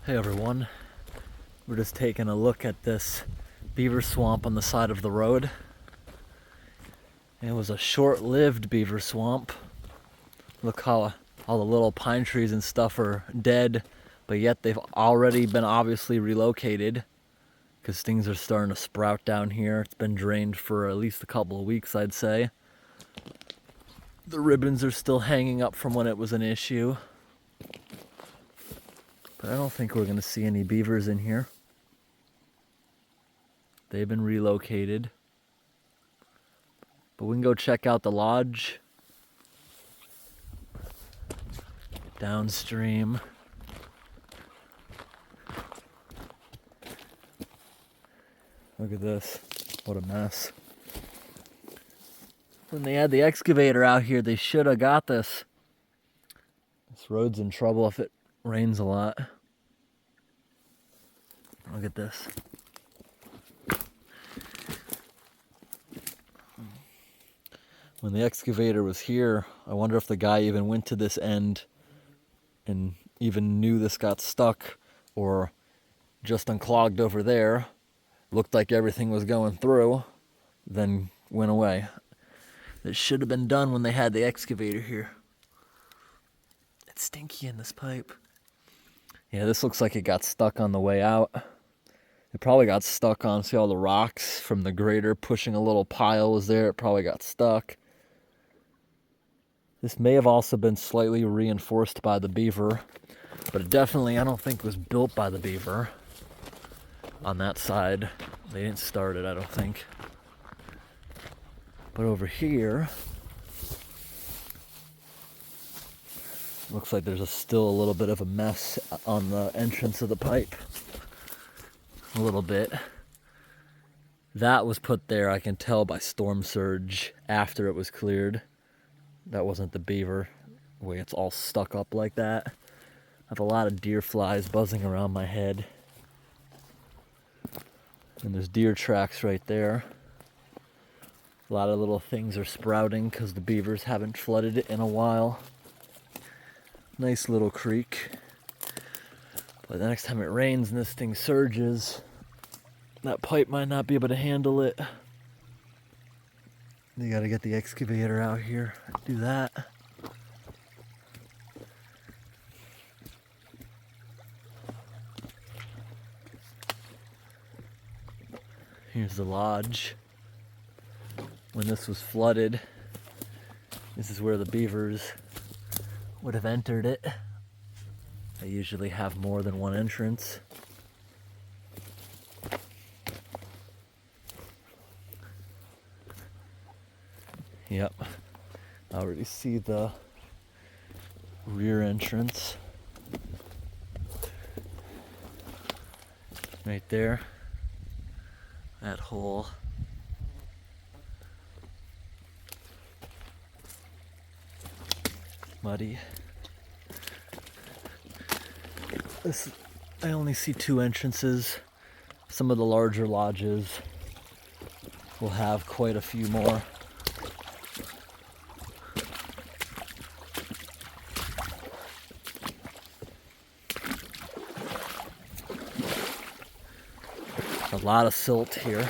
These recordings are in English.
Hey everyone, we're just taking a look at this beaver swamp on the side of the road. It was a short-lived beaver swamp. Look how all the little pine trees and stuff are dead, but yet they've already been obviously relocated because things are starting to sprout down here. It's been drained for at least a couple of weeks, I'd say. The ribbons are still hanging up from when it was an issue. But I don't think we're going to see any beavers in here. They've been relocated. But we can go check out the lodge. Downstream. Look at this. What a mess. When they had the excavator out here, they should have got this. This road's in trouble if it rains a lot. Look at this. When the excavator was here, I wonder if the guy even went to this end and even knew this got stuck or just unclogged over there. Looked like everything was going through, then went away. It should have been done when they had the excavator here. It's stinky in this pipe. Yeah, this looks like it got stuck on the way out. It probably got stuck on, see all the rocks from the grader pushing a little pile was there. It probably got stuck. This may have also been slightly reinforced by the beaver, but it definitely, I don't think, was built by the beaver on that side. They didn't start it, I don't think. But over here, looks like there's still a little bit of a mess on the entrance of the pipe. A little bit. That was put there, I can tell, by storm surge after it was cleared. That wasn't the beaver, the way it's all stuck up like that. I have a lot of deer flies buzzing around my head. And there's deer tracks right there. A lot of little things are sprouting because the beavers haven't flooded it in a while. Nice little creek. But the next time it rains and this thing surges, that pipe might not be able to handle it. You gotta get the excavator out here, do that. Here's the lodge. When this was flooded, this is where the beavers would have entered it. They usually have more than one entrance. Yep, I already see the rear entrance right there. That hole. Muddy. I only see two entrances. Some of the larger lodges will have quite a few more. A lot of silt here.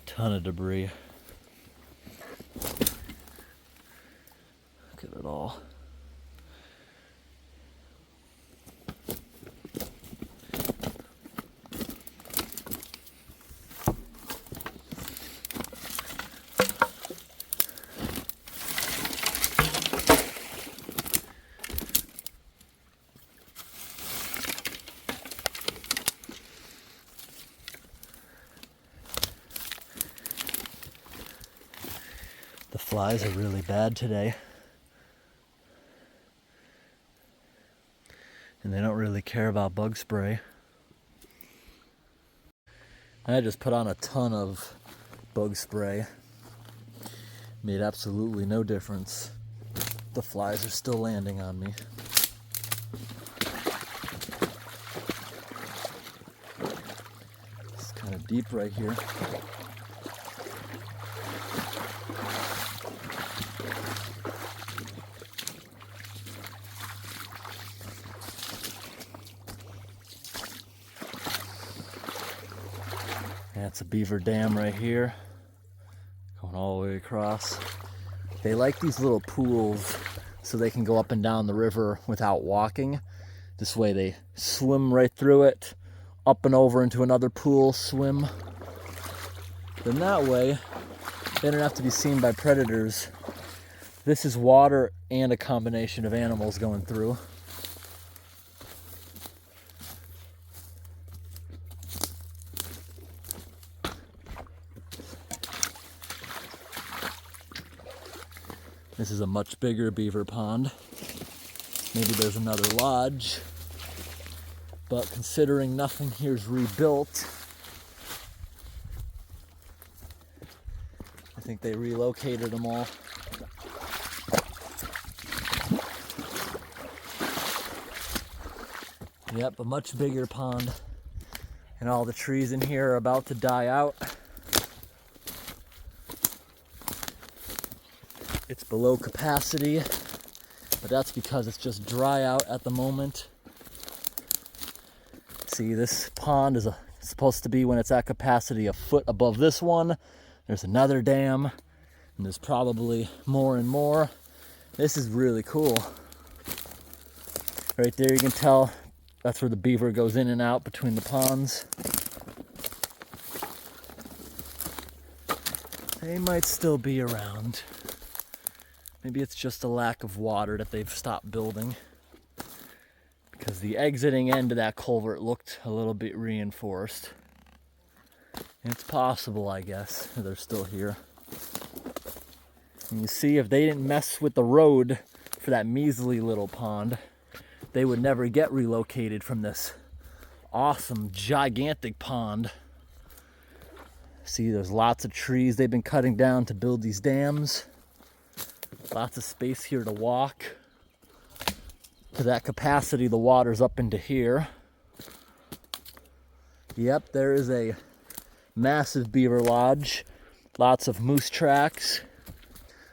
Ton of debris. Look at it all. The flies are really bad today. And they don't really care about bug spray. I just put on a ton of bug spray. Made absolutely no difference. The flies are still landing on me. It's kind of deep right here. That's a beaver dam right here, going all the way across. They like these little pools so they can go up and down the river without walking. This way they swim right through it, up and over into another pool, swim. Then that way, they don't have to be seen by predators. This is water and a combination of animals going through. This is a much bigger beaver pond. Maybe there's another lodge, but considering nothing here's rebuilt, I think they relocated them all. Yep, a much bigger pond, and all the trees in here are about to die out. It's below capacity, but that's because it's just dry out at the moment. See, this pond is supposed to be, when it's at capacity, a foot above this one. There's another dam, and there's probably more and more. This is really cool. Right there you can tell that's where the beaver goes in and out between the ponds. They might still be around. Maybe it's just a lack of water that they've stopped building, because the exiting end of that culvert looked a little bit reinforced. And it's possible, I guess, they're still here. And you see, if they didn't mess with the road for that measly little pond, they would never get relocated from this awesome, gigantic pond. See, there's lots of trees they've been cutting down to build these dams. Lots of space here to walk. To that capacity, the water's up into here. Yep, there is a massive beaver lodge. Lots of moose tracks.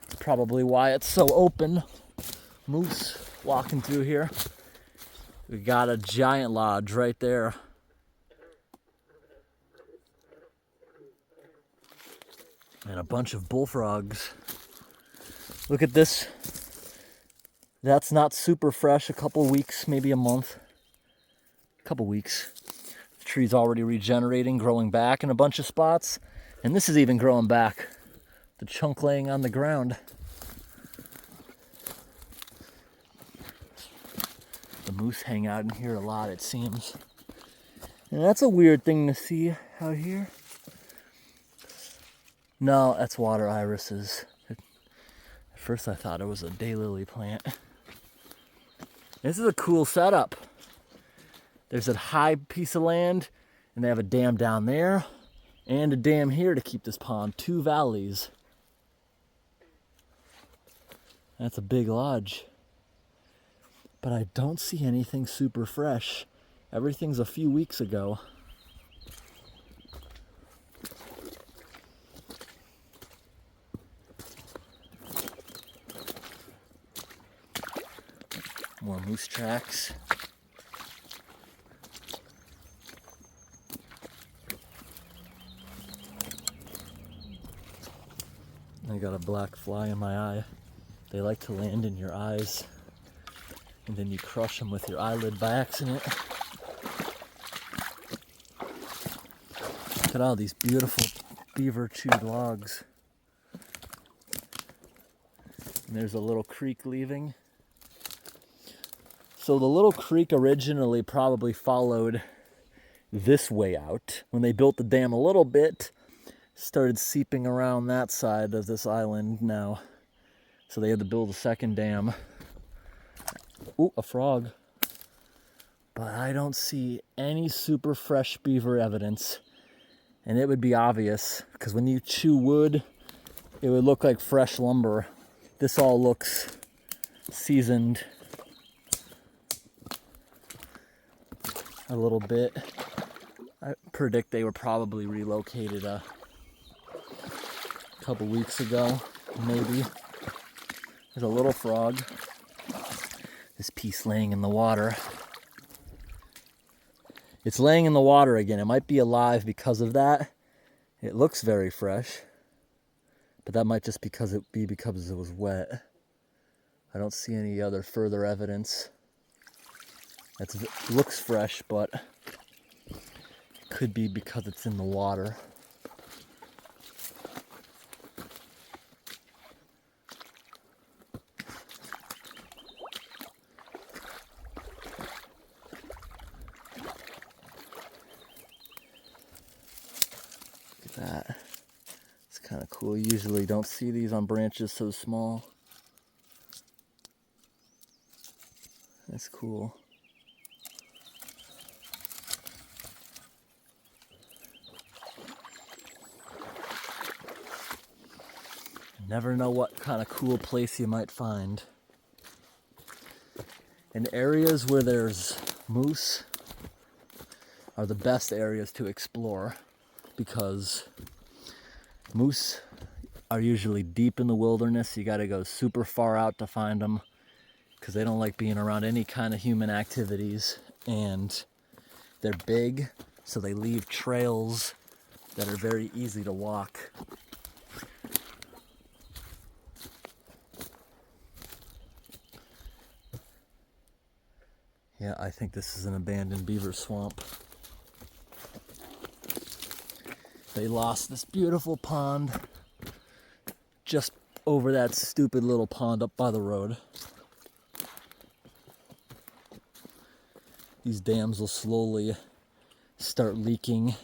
That's probably why it's so open. Moose walking through here. We got a giant lodge right there. And a bunch of bullfrogs. Look at this. That's not super fresh. A couple weeks, maybe a month. A couple weeks. The tree's already regenerating, growing back in a bunch of spots. And this is even growing back. The chunk laying on the ground. The moose hang out in here a lot, it seems. And that's a weird thing to see out here. No, that's water irises. At first I thought it was a daylily plant. This is a cool setup. There's a high piece of land, and they have a dam down there, and a dam here to keep this pond. 2 valleys. That's a big lodge. But I don't see anything super fresh. Everything's a few weeks ago. More moose tracks. I got a black fly in my eye. They like to land in your eyes, and then you crush them with your eyelid by accident. Look at all these beautiful beaver chewed logs. And there's a little creek leaving. So the little creek originally probably followed this way out. When they built the dam a little bit, started seeping around that side of this island now. So they had to build a second dam. Ooh, a frog. But I don't see any super fresh beaver evidence. And it would be obvious, because when you chew wood, it would look like fresh lumber. This all looks seasoned. a little bit. I predict they were probably relocated a couple weeks ago, maybe. There's a little frog. This piece laying in the water. It's laying in the water again. It might be alive because of that. It looks very fresh, but that might just because it was wet. I don't see any other further evidence. It looks fresh, but it could be because it's in the water. That. It's kind of cool. You usually don't see these on branches so small. That's cool. Never know what kind of cool place you might find. And areas where there's moose are the best areas to explore, because moose are usually deep in the wilderness. You got to go super far out to find them because they don't like being around any kind of human activities, and they're big, so they leave trails that are very easy to walk. Yeah, I think this is an abandoned beaver swamp. They lost this beautiful pond just over that stupid little pond up by the road. These dams will slowly start leaking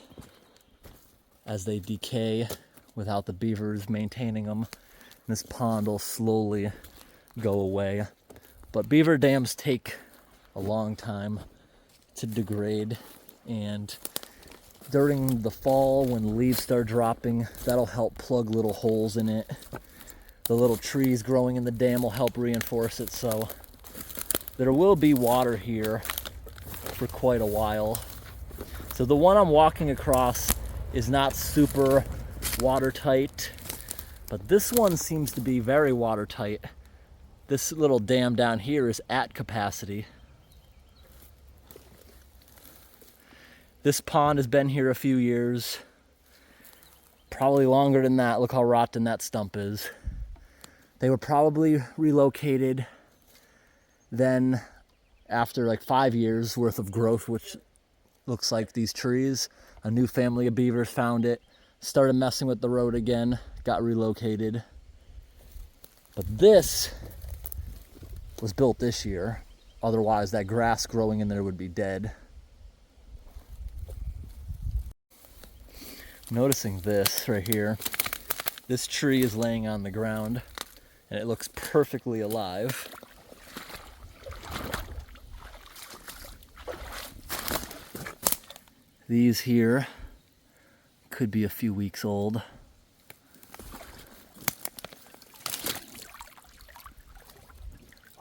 as they decay without the beavers maintaining them. And this pond will slowly go away. But beaver dams take a long time to degrade, and during the fall when leaves start dropping, that'll help plug little holes in it. The little trees growing in the dam will help reinforce it, so there will be water here for quite a while. So the one I'm walking across is not super watertight, but this one seems to be very watertight. This little dam down here is at capacity. This pond has been here a few years, probably longer than that. Look how rotten that stump is. They were probably relocated then after like 5 years worth of growth, which looks like these trees. A new family of beavers found it, started messing with the road again, got relocated. But this was built this year. Otherwise, that grass growing in there would be dead. Noticing this right here, this tree is laying on the ground and it looks perfectly alive. These here could be a few weeks old.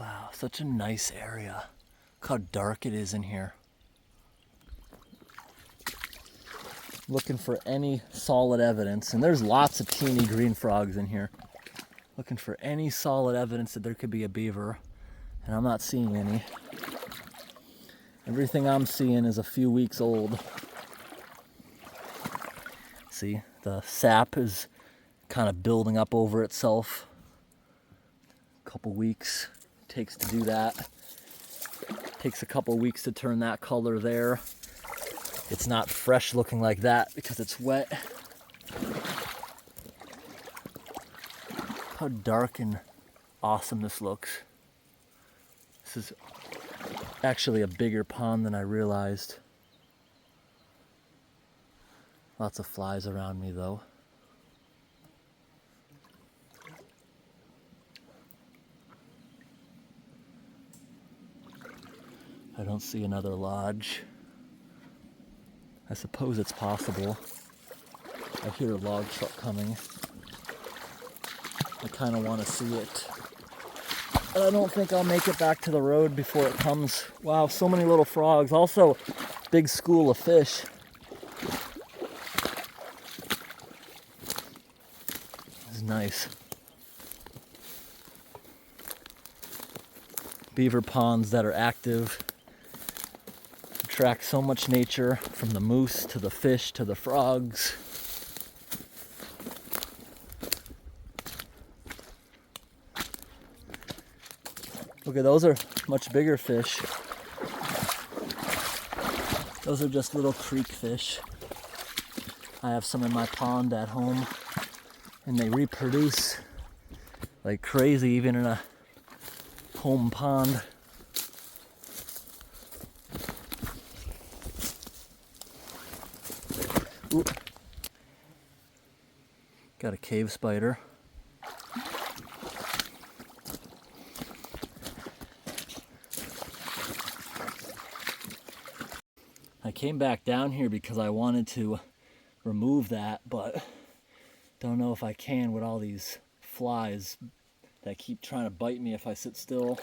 Wow, such a nice area. Look how dark it is in here. Looking for any solid evidence, and there's lots of teeny green frogs in here. Looking for any solid evidence that there could be a beaver, and I'm not seeing any. Everything I'm seeing is a few weeks old. See, the sap is kind of building up over itself. A couple weeks takes to do that. Takes a couple weeks to turn that color there. It's not fresh looking like that because it's wet. How dark and awesome this looks. This is actually a bigger pond than I realized. Lots of flies around me though. I don't see another lodge. I suppose it's possible. I hear a log truck coming. I kind of want to see it. And I don't think I'll make it back to the road before it comes. Wow, so many little frogs. Also, big school of fish. This is nice. Beaver ponds that are active attract so much nature, from the moose to the fish to the frogs. Okay, those are much bigger fish. Those are just little creek fish. I have some in my pond at home, and they reproduce like crazy even in a home pond. Ooh. Got a cave spider. I came back down here because I wanted to remove that, but don't know if I can with all these flies that keep trying to bite me if I sit still.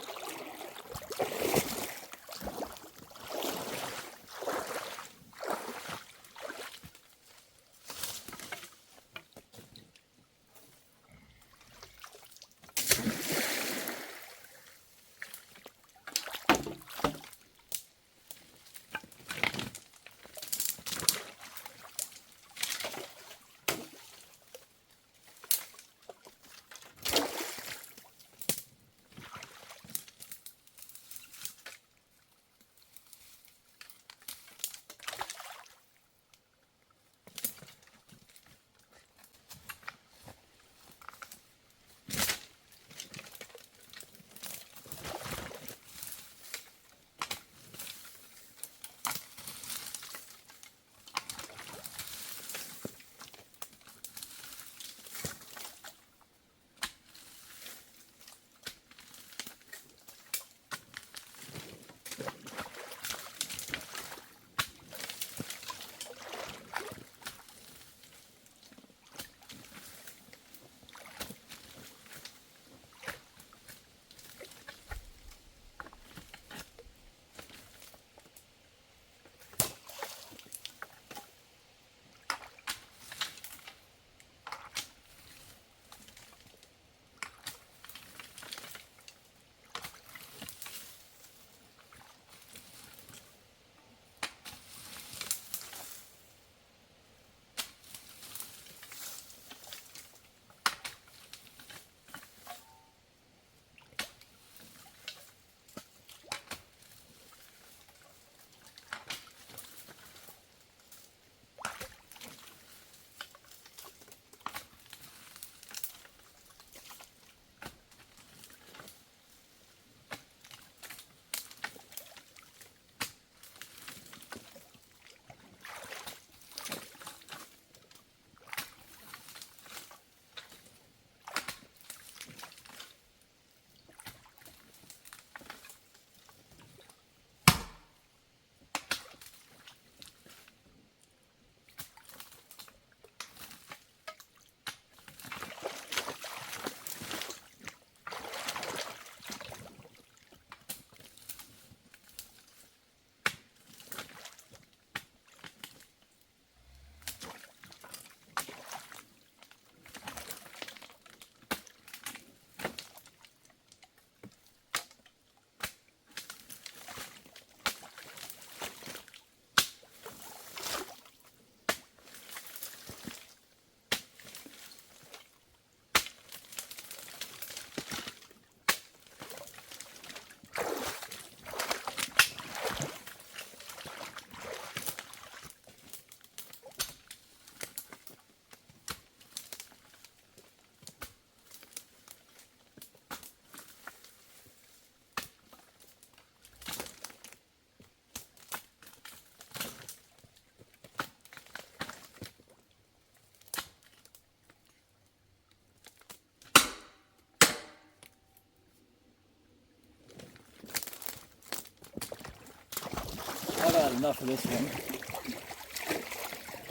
I've had enough of this one.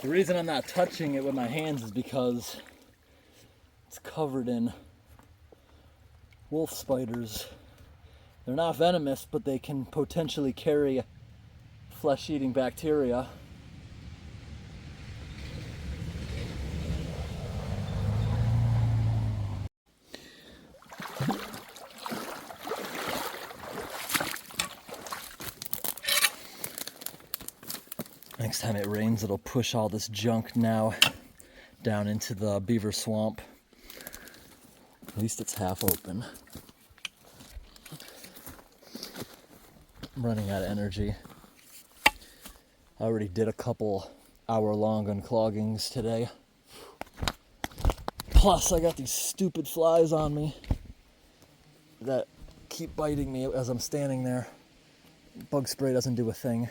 The reason I'm not touching it with my hands is because it's covered in wolf spiders. They're not venomous, but they can potentially carry flesh-eating bacteria. Next time it rains, it'll push all this junk now down into the beaver swamp. At least it's half open. I'm running out of energy. I already did a couple hour-long uncloggings today. Plus, I got these stupid flies on me that keep biting me as I'm standing there. Bug spray doesn't do a thing.